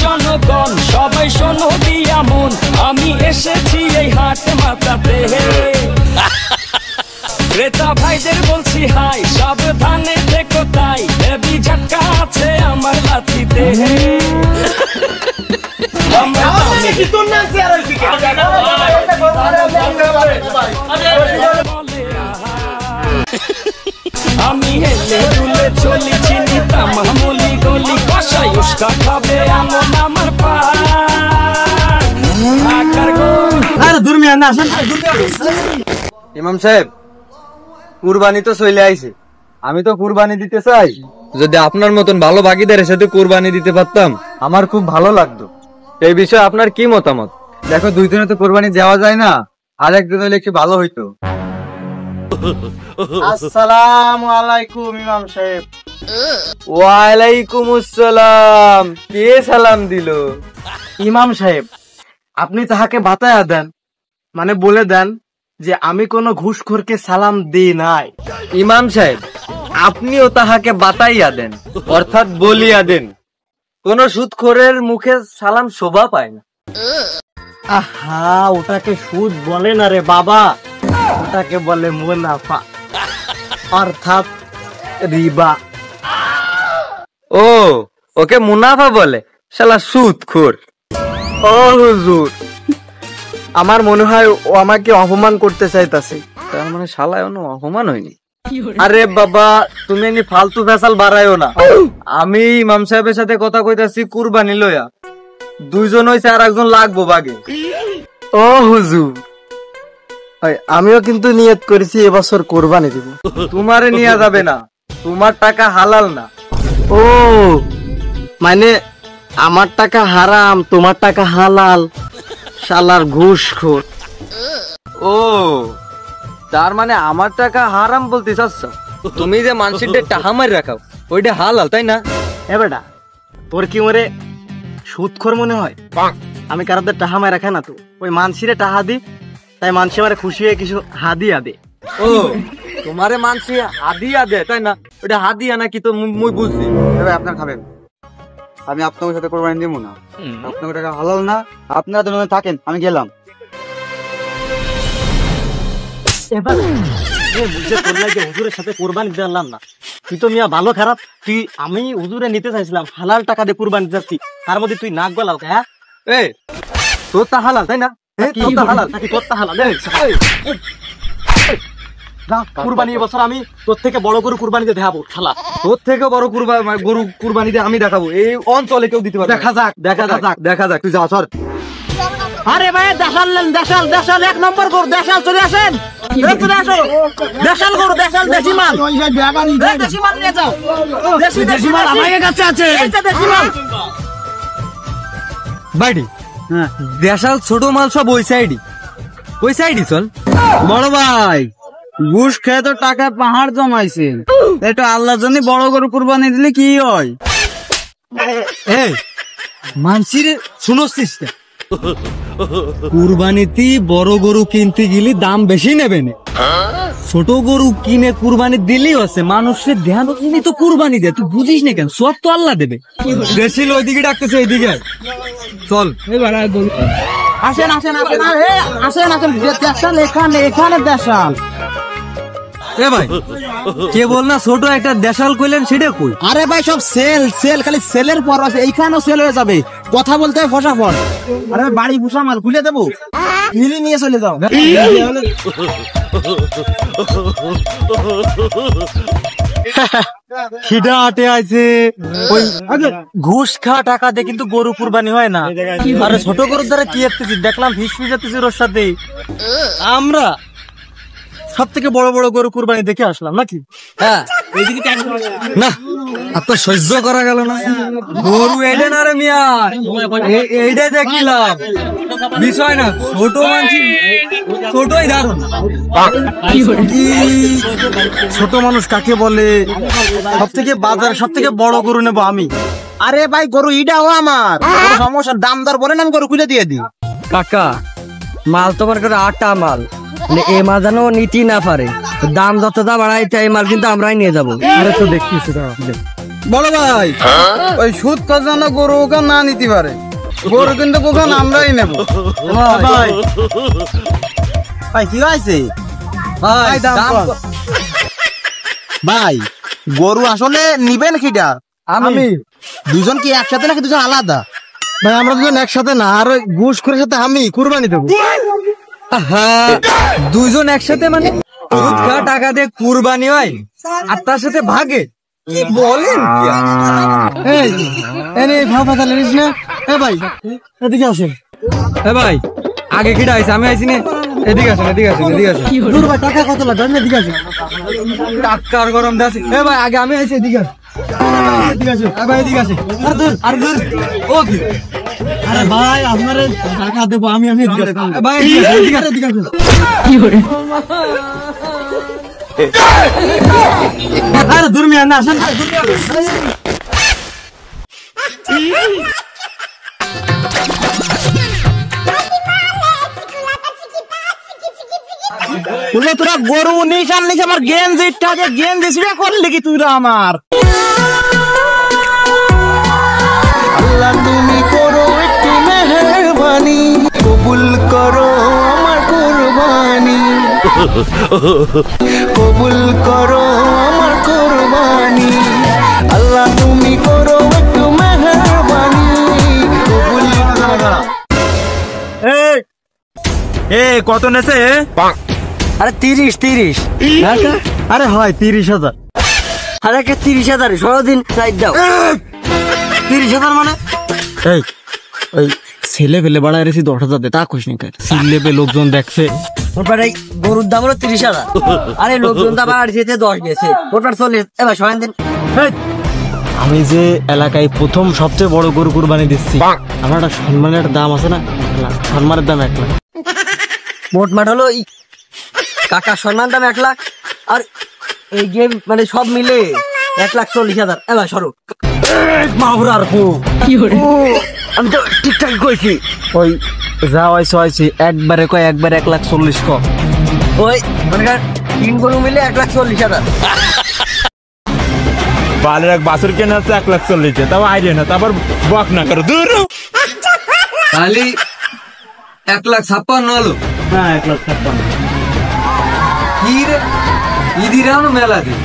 জনগণ সবাই শোনো দিয়া মন, আমি এসেছি এই হাট মাতাতে। ক্রেতা ভাইদের বলছি হাই, সাবধানে দেখো তাই, হেভি ঝটকা আছে আমার লাঠিতে। আমি হেলে দুলে চলি চিনি তামামলি গলি, কষাই উস্কা খাবে এমন আমার ইমাম সাহেব, কুরবানি তো চলে আইছে, আমি তো কুরবানি দিতে চাই। যদি আপনার মতন ভালো ভাগীদারের সাথে কুরবানি দিতে পারতাম আমার খুব ভালো লাগতো। এই বিষয়ে আপনার কি মতামত? দেখো, 2 দিনে তো কুরবানি দেওয়া যায় না, আর একদিন হলে একটু ভালো হইতো। আসসালামু আলাইকুম ইমাম সাহেব। ওয়ালাইকুম আসসালাম। কে সালাম দিল? ইমাম সাহেব, আপনি তাহাকে বাতায়া দেন, মানে বলে দেন যে আমি কোনো ঘুষখোরকে সালাম দিই নাই। ইমাম সাহেব, আপনিও তাহাকে বাতাইয়া দেন, অর্থাৎ বলিয়া দেন। কোন সুদখোরের মুখে সালাম শোভা পায় না। আহা, ওটাকে সুদ বলে না রে বাবা, ওটাকে বলে মুনাফা, অর্থাৎ রিবা। ও, ওকে মুনাফা বলে? শালা সুদখোর। ও হুজুর, আমার মনে হয় ও আমাকে অপমান করতে চাইতাছে। তার মানে শালা এখনো অপমান হয়নি। আরে বাবা, তুমি এমনি ফালতু ফেসাল বাড়াইও না। আমি ইমাম সাহেবের সাথে কথা কইতাছি কুরবানি লইয়া। 2 জন হইছে, আর একজন লাগবো বাগে। ও হুজুর, আমিও কিন্তু নিয়ত করেছি এবছর কোরবানি দিব। তোমারে নিয়ে যাবে না, তোমার টাকা হালাল না। ও মানে আমার টাকা হারাম, তোমার টাকা হালাল। শালার ঘুষখোর। ও, তার মানে আমার টাকা হারাম বলতে চাচ্ছ? তুমি যে মানুষের টাকা মারি রাখাও, ওইটা হালাল, তাই না? এ বেটা, তোর কি মরে সুদখোর মনে হয়? আমি কারোদের টাহা মায় রাখে না তো, ওই মানসিরে টাহা দি, তাই মানসি আমার খুশি হয়ে কিছু হাদিয়া দে। ও, তোমারে মানসি হাদিয়া দে, তাই না? ওটা হাদিয়া নাকি তো মুই বুঝছি। আপনার খাবেন, আমি আপনার সাথে কোরবানি দিব না। আপনার টাকা হালাল না, আপনারা দুজন থাকেন, আমি গেলাম। হুজুরের সাথে কোরবানি দিলাম না, তুই তো মিয়া ভালো খারাপ। তুই, আমি হুজুরে নিতে চাইছিলাম, হালাল টাকা দিয়ে কোরবানি দিচ্ছি, তার মধ্যে তুই নাক গলাও। হ্যাঁ, এই তোর তা হালাল, তাই না? তোর তা হালাল নাকি তোর তা হালাল? কুরবানি এবছর আমি তোর থেকে বড় গরু কুরবানি দিয়ে দেখাবো। শালা, তোর থেকে বড় গরু কুরবানি দিয়ে আমি দেখাবো। এই অঞ্চলে কেউ দিতে পারবে? দেখা যাক, দেখা যাক, দেখা যাক। তুই যা, সর। আরে ভাই, দেশাল নেন, দেশাল, দেশাল 1 নম্বর গরু, দেশাল। চলে আসেন, চলে আসো। দেশাল গরু, দেশাল, দেশি মাল, দেশি মাল নিয়ে যাও। দেশি মাল আমার কাছে আছে, এইটা দেশি মাল। বাইডি, দেশাল ছোট মাল সব ওই সাইডই, ওই সাইডই চল। বড় ভাই, ঘুষ খেয়ে তো টাকা পাহাড় জমাইছেন, এটা আল্লাহর জন্য বড় গরু কুরবানি দিলে কি হয়? এই মানসির শুনছিস না? কুরবানিতে বড় গরু কিনতে গেলে দাম বেশি নেবে না, ছোট গরু কিনে কুরবানি দিলেই আছে। মানুষের ধ্যান তো কুরবানি দেয়, তুই বুঝিস না কেন? সব তো আল্লাহ দেবে। বেশি ওইদিকে ডাকতেছে, এইদিকে চল। আসেন, আসেন, আসেন, আসেন, আসেন। দেশাল এখানে, এখানে দেশাল। এ ভাই, কে বল না ছোট একটা দেশাল কইলেন, সেটা কই? আরে ভাই, সব সেল, সেল, খালি সেলের পর আছে। এইখানেও সেল হয়ে যাবে, কথা বলতে হয় ফসাফট। আরে বাড়ি ভুষা মাল খুলে দেবো, মিলি নিয়ে চলে যাও। খিদা আটে আছে। ওই ঘুষ খা টাকা দিয়ে কিন্তু গরু কুরবানি হয় না। আরে ছোট গরুর দ্বারা কি আসতেছি দেখলাম, ফিস ফিস আসতেছি ওর সাথে। আমরা সব থেকে বড় বড় গরু কুরবানি দেখে আসলাম নাকি? হ্যাঁ, না আর তো সহ্য করা গেল না। গরু এইটা না রে মিয়া, এইটা দেখিলাম বিষয় না। ছোট মানুষ, ছোটই দারুন। ছোট মানুষ কাকে বলে? সব থেকে বাজার সব থেকে বড় গরু নেবো আমি। আরে ভাই, গরু ইটাও আমার, সমস্যা। দাম দর বলেন, আমি গরু খুলে দিয়ে দিই। কাকা, মাল তোমার কাছে 8টা মাল, এ মাল যেন নিতে না পারে। দাম যত দা বাড়াই, এই মাল কিন্তু আমরাই নিয়ে যাবো। আরে তো দেখছিস বলো ভাই, ওই সুদ খাজানা গরু ওখান না নিতে পারে, গরু কিন্তু ওখান আমরাই নেব। ভাই ভাই কি হয়েছে ভাই দাম কম। ভাই গরু আসলে নিবেন কিটা? আমি। দুজন কি একসাথে নাকি দুজন আলাদা? ভাই আমরা দুজন একসাথে না, আর ওই ঘুষ করে সাথে আমি কুরবানি দেবো। হ্যাঁ, দুজন একসাথে মানে সুদ খাওয়া টাকা দিয়ে কুরবানি হয় আর তার সাথে ভাগে? কি বলেন? এই এনে ভাও পাতা লিস না। এ ভাই এদিকে আসেন। এ ভাই, আগে কিটা আইছে? আমি আইছি না। এদিকে আসেন, এদিকে আসেন, এদিকে আসেন। দূর ভাই টাকা কত লাগবে? আমি এদিকে আসেন। টাক্কার গরম দাসি। এ ভাই, আগে আমি আইছি, এদিকে আসেন। এদিকে আসেন। এ ভাই, এদিকে আসেন। আর দূর ও কি? আরে ভাই আপনার টাকা দেবো আমি এদিকে আসেন। এ ভাই, এদিকে আসেন, এদিকে আসেন। এদিকে আসেন। আরে দূর মিয়া না আসেন। বলে তোরা গরু নিস আর নিস, আমার গেঞ্জিটাকে গেঞ্জি ছিঁড়ে করলি কি তুই আমার? আল্লাহ তুমি করো একটু মেহেরবানি, কবুল করো আমার কুরবানি, কবুল করো আমার কুরবানি, আল্লাহ তুমি করো একটু মেহেরবানি, কবুল করো। এই কত নেছে? আরে 30 আরে হয় 30,000। আরে 30,000 সারাদিন রাইট দাও। 30,000 মানে? এই ওই ছেলে পেলে বাড়ায় রেছি 10,000 দে, তা খুশ নি ছেলে পে লোকজন দেখছে। ওরপর এই গরুর দাম হলো 30,000। আরে লোকজন দাম আর যেতে 10 গেছে, ওরপর 40। এবার সরান দিন। আমি যে এলাকায় প্রথম সবচেয়ে বড় গরু কুরবানি দিচ্ছি, আমার একটা সম্মানের একটা দাম আছে না, 1 লাখ। সম্মানের দাম 1 লাখ। মোটমাট হলো কাকা সম্মান দাম 1 লাখ, আর এই গেম মানে সব মিলে 1,40,000। এবার সরো মাহুরার আমি তো ঠিকঠাক কইছি। ওই যা হয়েছে একবারে কয়, একবারে 1,40,000 ক। ওই মানে 3 গরু মিলে 1,40,000। বালের এক বাছুর কেনা হচ্ছে 1,40,000, তাও আইডিয়া না, তারপর বক না করো দূর। খালি 1,56,000 হলো। হ্যাঁ 1,56,000। কি রে, ইদির আনো মেলা দিন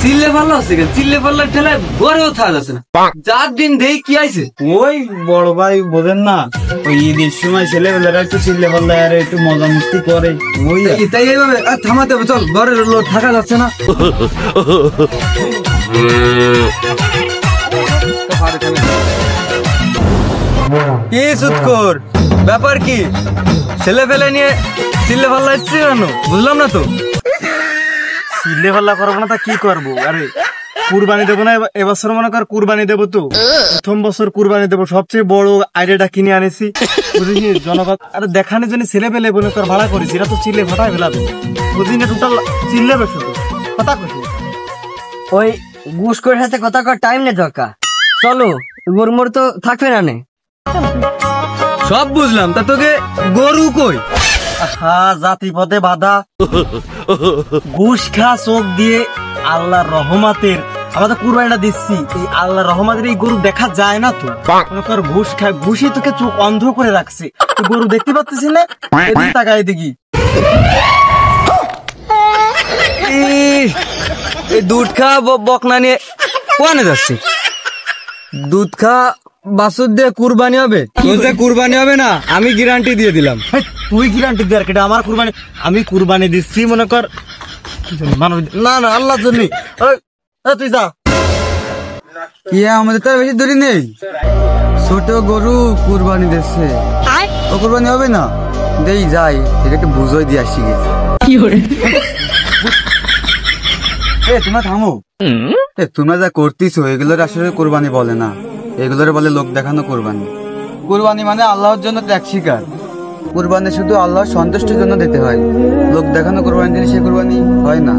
চিল্লে পাল্লা হচ্ছে কেন? চিল্লে পাল্লার ঠেলায় গড়েও থাকা যাচ্ছে না। 4 দিন দেই কি আইছে? ওই বড় ভাই বোঝেন না, ওই ঈদের সময় ছেলেবেলারা একটু চিল্লে পাল্লা আর একটু মজা মস্তি করে। ওই তাই এইভাবে থামাতে হবে। চল, ঘরের লোক থাকা যাচ্ছে না। কি সুৎখোর, ব্যাপার কি? ছেলে ফেলে নিয়ে চিল্লে পাল্লা এসছে কেন? বুঝলাম না তো। চিল্লে পাল্লা করবো না তা কি করবো? আরে কুরবানি দেবো না এবছর, মনে কর কুরবানি দেবো তো, প্রথম বছর কুরবানি দেবো, সবচেয়ে বড় আইডিয়াটা কিনে আনেছি বুঝিনি জনগণ। আরে দেখানোর জন্য ছেলে পেলে মনে কর ভাড়া করেছি, এরা তো চিল্লে ফাটাই ফেলাবে বুঝিনি, টোটাল চিল্লে বেশি কথা কইছি। ওই গুস করে সাথে কথা কর টাইম নেই দরকার। চলো গরু মর তো থাকবে না নে। সব বুঝলাম, তা তোকে গরু কই? হ্যাঁ জাতি পথে বাধা, ঘুষ খা চোখ দিয়ে আল্লাহর রহমাতের আমরা তো কুরবানিটা দিচ্ছি, এই আল্লাহর রহমাতের এই গরু দেখা যায় না তো, মনে কর ঘুষ খায়, ঘুষই তোকে চোখ অন্ধ করে রাখছে, তুই গরু দেখতে পাচ্ছিস না? এদিকে তাকাই দেখি। এই দুধ খা বকনা নিয়ে কোয়ানে যাচ্ছে? দুধ খা বাছুর দিয়ে কুরবানি হবে? তোর যে কুরবানি হবে না, আমি গ্যারান্টি দিয়ে দিলাম। হেই, তুই গ্যারান্টি দে আর কেটা? আমার কুরবানি, আমি কুরবানি দিচ্ছি মনে কর মানব না না আল্লাহর জন্য। তুই যা। কি আমাদের তো বেশি দূরে নেই, ছোট গরু কুরবানি দিচ্ছে, ও কুরবানি হবে না? দেই যাই, ঠিক একটু বুঝোই দিয়ে আসছি। তোমরা থামো। তোমরা যা করতেছো এগুলোর আসলে কোরবানি বলে না, এগুলোর বলে লোক দেখানো কোরবানি। কোরবানি মানে আল্লাহর জন্য ত্যাগ স্বীকার। কোরবানি শুধু আল্লাহর সন্তুষ্টির জন্য দিতে হয়, লোক দেখানো কোরবানি দিলে সে কোরবানি হয় না।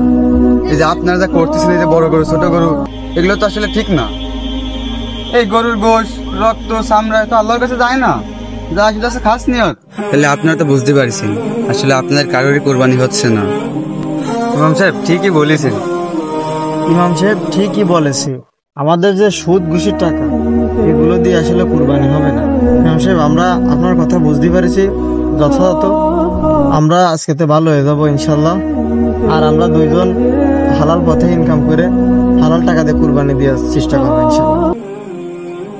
এই যে আপনারা যা করতেছেন, এই যে বড় গরু ছোট গরু, এগুলো তো আসলে ঠিক না। এই গরুর গোশ রক্ত চামড়া তো আল্লাহর কাছে যায় না, যা আসলে খাস নিয়ত। তাহলে আপনারা তো বুঝতে পারছেন আসলে আপনাদের কারোরই কোরবানি হচ্ছে না। ইমাম সাহেব ঠিকই বলেছেন। ইমাম সাহেব ঠিকই বলেছে, আমাদের যে সুদ ঘুষির টাকা এগুলো দিয়ে আসলে কুরবানি হবে না। ইমাম সাহেব, আমরা আপনার কথা বুঝতে পেরেছি যথাযথ। আমরা আজকেতে ভালো হয়ে যাবো ইনশাল্লাহ। আর আমরা দুইজন হালাল পথে ইনকাম করে হালাল টাকা দিয়ে কুরবানি দেওয়ার চেষ্টা করবো ইনশাল্লাহ।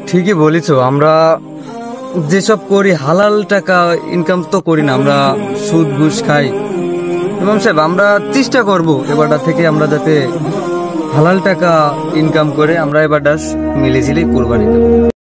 ঠিকই বলেছো, আমরা যেসব করি হালাল টাকা ইনকাম তো করি না, আমরা সুদ ঘুষ খাই। ইমাম সাহেব, আমরা চেষ্টা করব এবারটা থেকে আমরা যাতে হালাল টাকা ইনকাম করে আমরা এবারটা মিলেঝিলেই কুরবানি দেবো।